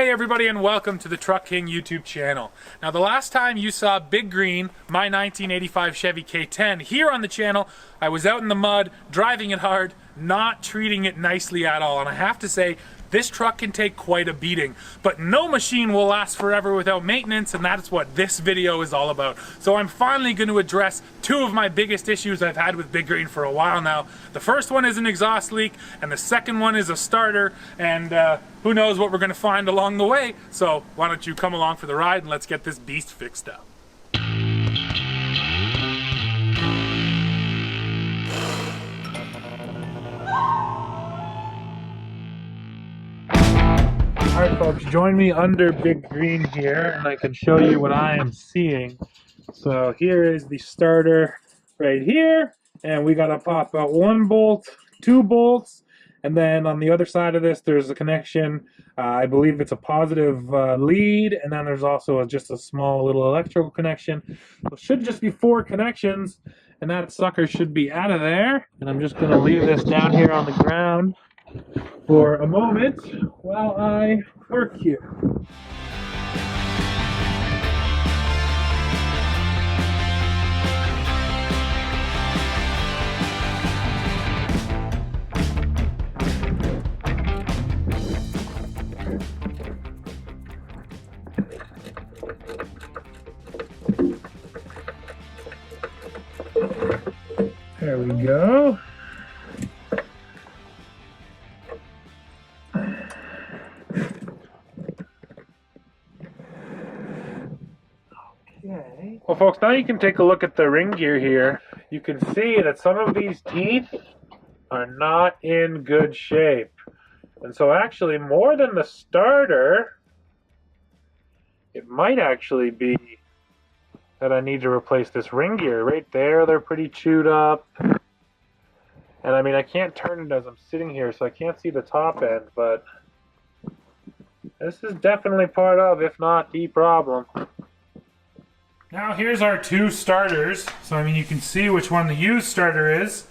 Hey everybody, and welcome to the Truck King YouTube channel. Now the last time you saw Big Green, my 1985 Chevy K10 here on the channel, I was out in the mud, driving it hard, not treating it nicely at all. And I have to say, this truck can take quite a beating, but no machine will last forever without maintenance, and that's what this video is all about. So I'm finally going to address two of my biggest issues I've had with Big Green for a while now. The first one is an exhaust leak, and the second one is a starter, and who knows what we're going to find along the way. So why don't you come along for the ride and let's get this beast fixed up. Alright folks, join me under Big Green here and I can show you what I am seeing. So here is the starter right here, and we gotta pop out one bolt, two bolts, and then on the other side of this there's a connection. I believe it's a positive lead, and then there's also just a small little electrical connection. So it should just be 4 connections, and that sucker should be out of there. And I'm just gonna leave this down here on the ground for a moment while I work here. There we go. Well folks, now you can take a look at the ring gear here. You can see that some of these teeth are not in good shape. And so actually, more than the starter, it might actually be that I need to replace this ring gear. Right there, they're pretty chewed up. And I mean, I can't turn it as I'm sitting here, so I can't see the top end, but this is definitely part of, if not the problem. Now here's our 2 starters, so I mean you can see which one the used starter is.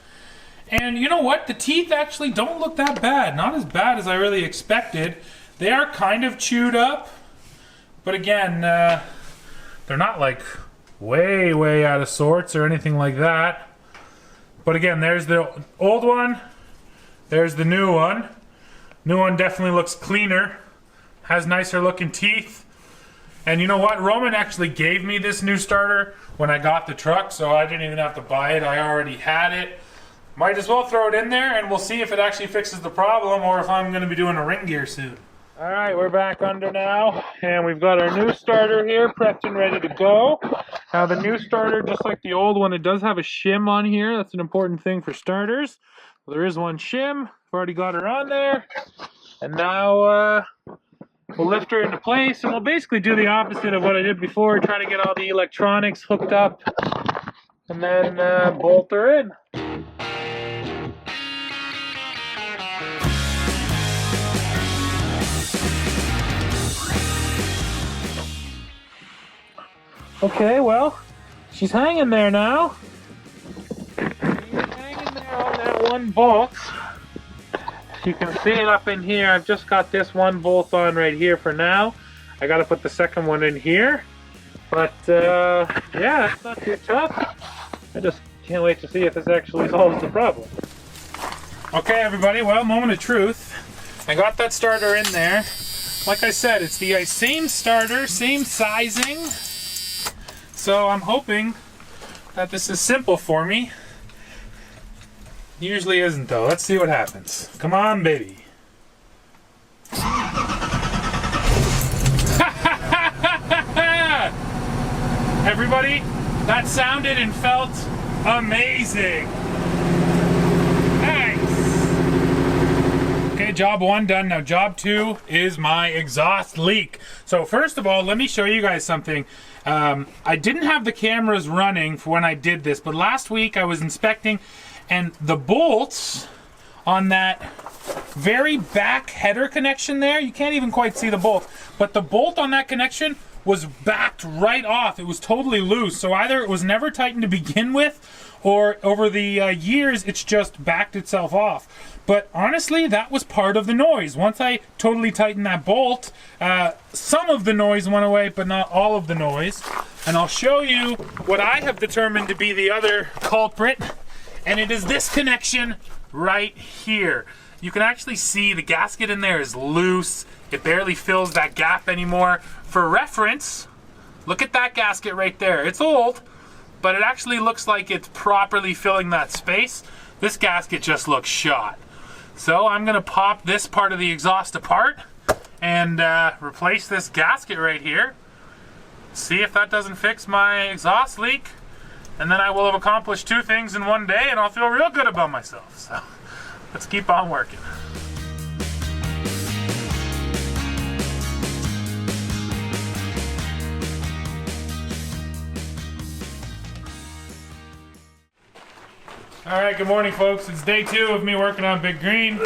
And you know what, the teeth actually don't look that bad, not as bad as I really expected. They are kind of chewed up, but again, they're not like way out of sorts or anything like that. But again, there's the old one, there's the new one. New one definitely looks cleaner, has nicer looking teeth. And you know what? Roman actually gave me this new starter when I got the truck, so I didn't even have to buy it. I already had it. Might as well throw it in there, and we'll see if it actually fixes the problem or if I'm going to be doing a ring gear soon. Alright, we're back under now, and we've got our new starter here prepped and ready to go. Now the new starter, just like the old one, it does have a shim on here. That's an important thing for starters. Well, there is one shim. I've already got her on there. And now we'll lift her into place, and we'll basically do the opposite of what I did before, try to get all the electronics hooked up, and then bolt her in. Okay, well, she's hanging there now. She's hanging there on that one bolt. You can see it up in here. I've just got this one bolt on right here for now. I got to put the second one in here. But yeah, it's not too tough. I just can't wait to see if this actually solves the problem. Okay everybody, well, moment of truth. I got that starter in there. Like I said, it's the same starter, same sizing. So I'm hoping that this is simple for me. Usually isn't though. Let's see what happens. Come on, baby. Everybody, that sounded and felt amazing. Nice. Okay, job 1 done. Now job 2 is my exhaust leak. So first of all, let me show you guys something. I didn't have the cameras running for when I did this, but last week I was inspecting, and the bolts on that very back header connection there. You can't even quite see the bolt, but the bolt on that connection was backed right off. It was totally loose. So either it was never tightened to begin with, or over the years it's just backed itself off. But honestly, that was part of the noise. Once I totally tightened that bolt, some of the noise went away, but not all of the noise. And I'll show you what I have determined to be the other culprit, and it is this connection right here. You can actually see the gasket in there is loose. It barely fills that gap anymore. For reference, look at that gasket right there. It's old, but it actually looks like it's properly filling that space. This gasket just looks shot. So I'm gonna pop this part of the exhaust apart and replace this gasket right here. See if that doesn't fix my exhaust leak. And then I will have accomplished 2 things in one day and I'll feel real good about myself. So let's keep on working. All right, good morning, folks. It's day 2 of me working on Big Green.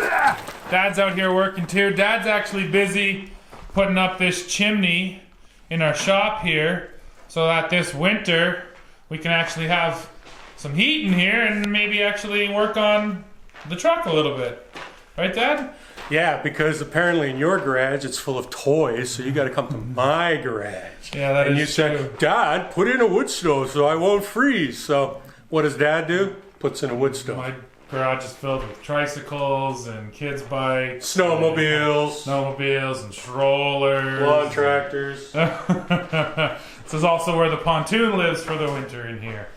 Dad's out here working too. Dad's actually busy putting up this chimney in our shop here so that this winter we can actually have some heat in here and maybe actually work on the truck a little bit. Right, Dad? Yeah, because apparently in your garage it's full of toys, so you got to come to my garage. Yeah, that and is you said, Dad, put in a wood stove so I won't freeze. So what does Dad do? Puts in a wood stove. My garage is filled with tricycles and kids' bikes, Snowmobiles, and strollers, lawn tractors. This is also where the pontoon lives for the winter in here.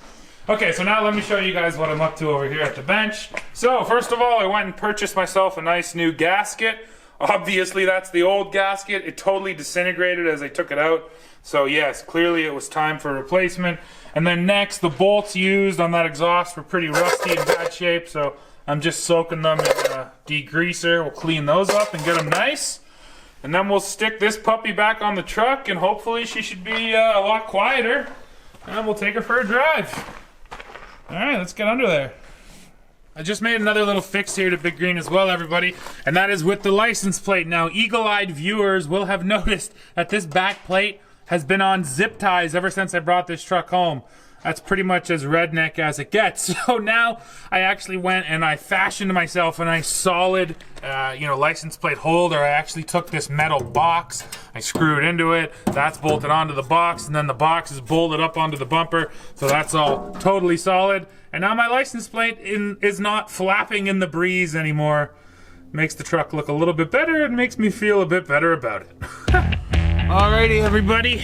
Okay, so now let me show you guys what I'm up to over here at the bench. So first of all, I went and purchased myself a nice new gasket. Obviously that's the old gasket. It totally disintegrated as I took it out. So yes, clearly it was time for a replacement. And then next, the bolts used on that exhaust were pretty rusty and bad shape, so I'm just soaking them in a degreaser. We'll clean those up and get them nice. And then we'll stick this puppy back on the truck, and hopefully she should be a lot quieter. And we'll take her for a drive. All right, let's get under there. I just made another little fix here to Big Green as well, everybody, and that is with the license plate. Now, eagle-eyed viewers will have noticed that this back plate has been on zip ties ever since I brought this truck home. That's pretty much as redneck as it gets. So now I actually went and I fashioned myself a nice solid, license plate holder. I actually took this metal box, I screwed into it, that's bolted onto the box, and then the box is bolted up onto the bumper. So that's all totally solid. And now my license plate is not flapping in the breeze anymore. Makes the truck look a little bit better and makes me feel a bit better about it. Alrighty, everybody.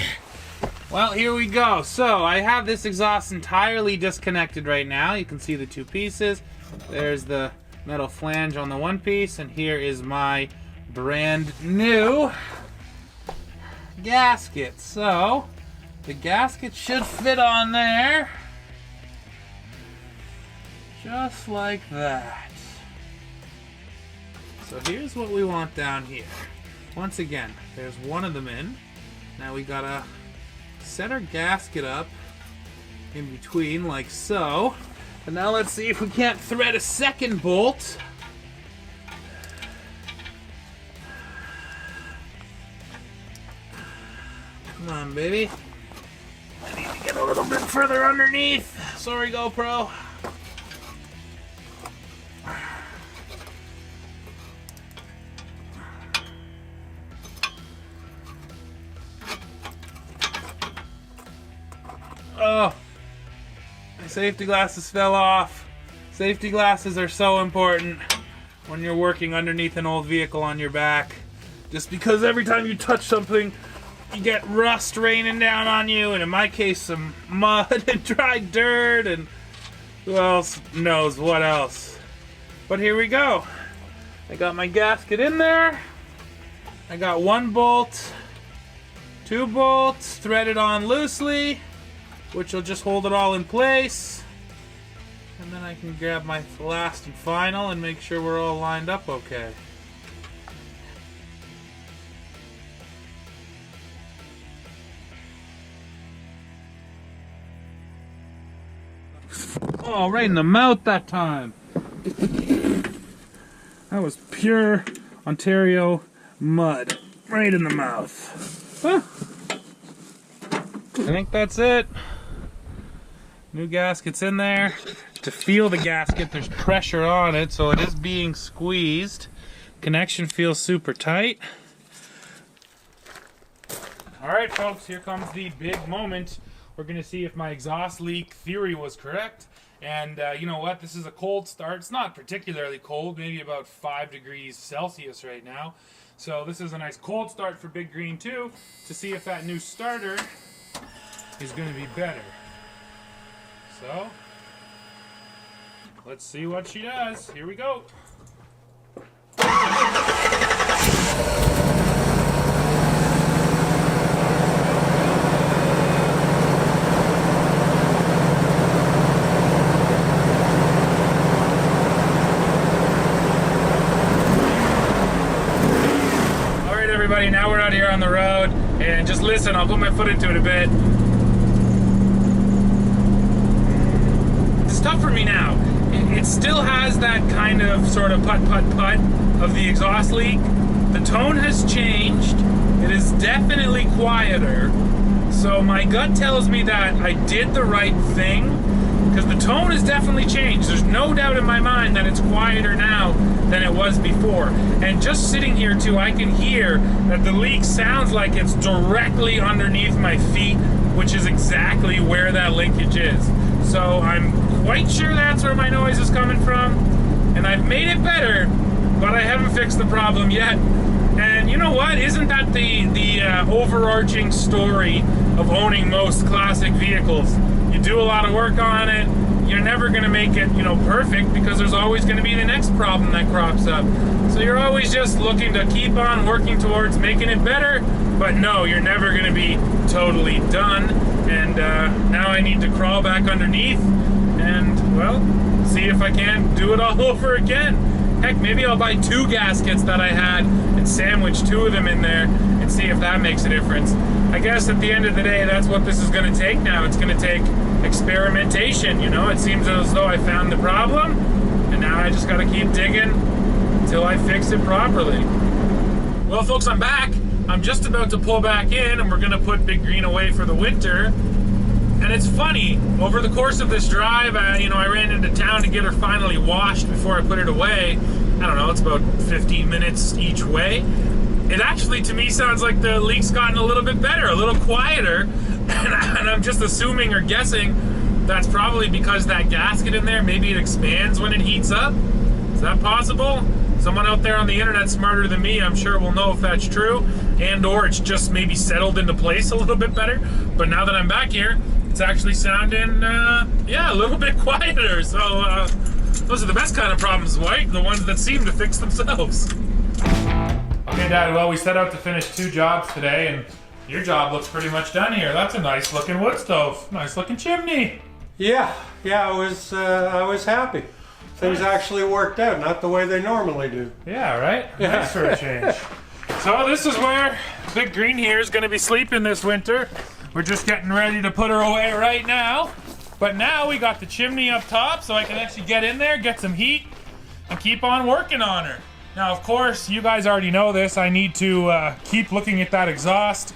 Well, here we go. So I have this exhaust entirely disconnected right now. You can see the 2 pieces. There's the metal flange on the one piece, and here is my brand new gasket. So the gasket should fit on there, just like that. So here's what we want down here. Once again, there's one of them in. Now we gotta set our gasket up in between like so. And now let's see if we can't thread a second bolt. Come on, baby. I need to get a little bit further underneath. Sorry, GoPro. Oh, my safety glasses fell off. Safety glasses are so important when you're working underneath an old vehicle on your back. Just because every time you touch something, you get rust raining down on you, and in my case, some mud and dry dirt, and who else knows what else. But here we go. I got my gasket in there. I got 1 bolt, 2 bolts threaded on loosely, which will just hold it all in place. And then I can grab my last and final and make sure we're all lined up okay. Oh, right in the mouth that time. That was pure Ontario mud. Right in the mouth. Huh. I think that's it. New gasket's in there. To feel the gasket, there's pressure on it, so it is being squeezed. Connection feels super tight. Alright folks, here comes the big moment. We're going to see if my exhaust leak theory was correct. And you know what, this is a cold start. It's not particularly cold, maybe about 5 degrees Celsius right now. So this is a nice cold start for Big Green 2 to see if that new starter is going to be better. So, let's see what she does. Here we go. Alright everybody, now we're out here on the road, and just listen, I'll put my foot into it a bit. It's tough for me now. It still has that kind of sort of putt-putt-putt of the exhaust leak. The tone has changed. It is definitely quieter. So my gut tells me that I did the right thing, because the tone has definitely changed. There's no doubt in my mind that it's quieter now than it was before. And just sitting here too, I can hear that the leak sounds like it's directly underneath my feet, which is exactly where that linkage is. So I'm quite sure that's where my noise is coming from, and I've made it better, but I haven't fixed the problem yet. And you know what? Isn't that the overarching story of owning most classic vehicles? You do a lot of work on it, you're never going to make it, you know, perfect, because there's always going to be the next problem that crops up. So you're always just looking to keep on working towards making it better, but no, you're never going to be totally done. And now I need to crawl back underneath and, well, see if I can do it all over again. Heck, maybe I'll buy 2 gaskets that I had and sandwich 2 of them in there and see if that makes a difference. I guess at the end of the day, that's what this is going to take now. It's going to take experimentation, you know? It seems as though I found the problem, and now I just got to keep digging until I fix it properly. Well, folks, I'm back. I'm just about to pull back in, and we're going to put Big Green away for the winter. And it's funny, over the course of this drive, I ran into town to get her finally washed before I put it away. I don't know, it's about 15 minutes each way. It actually, to me, sounds like the leak's gotten a little bit better, a little quieter. And I'm just assuming or guessing that's probably because that gasket in there, maybe it expands when it heats up. Is that possible? Someone out there on the internet smarter than me, I'm sure, will know if that's true, and or it's just maybe settled into place a little bit better. But now that I'm back here, it's actually sounding, yeah, a little bit quieter. So those are the best kind of problems, right? The ones that seem to fix themselves. Okay, Dad, well, we set out to finish 2 jobs today, and your job looks pretty much done here. That's a nice looking wood stove, nice looking chimney. Yeah, I was happy. Things actually worked out, not the way they normally do. Yeah, right? Nice for a change. So this is where Big Green here is going to be sleeping this winter. We're just getting ready to put her away right now. But now we got the chimney up top, so I can actually get in there, get some heat, and keep on working on her. Now, of course, you guys already know this. I need to keep looking at that exhaust.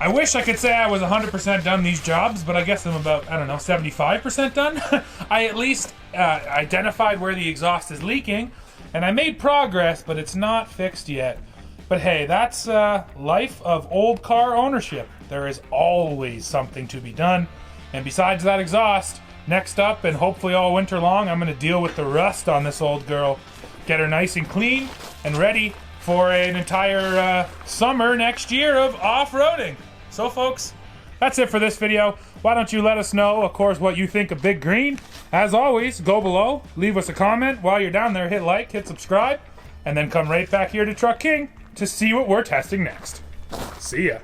I wish I could say I was 100% done these jobs, but I guess I'm about, I don't know, 75% done. I at least identified where the exhaust is leaking, and I made progress, but it's not fixed yet. But hey, that's life of old car ownership. There is always something to be done. And besides that exhaust, next up, and hopefully all winter long, I'm going to deal with the rust on this old girl. Get her nice and clean and ready for an entire summer next year of off-roading. So folks, that's it for this video. Why don't you let us know, of course, what you think of Big Green. As always, go below, leave us a comment. While you're down there, hit like, hit subscribe, and then come right back here to Truck King to see what we're testing next. See ya.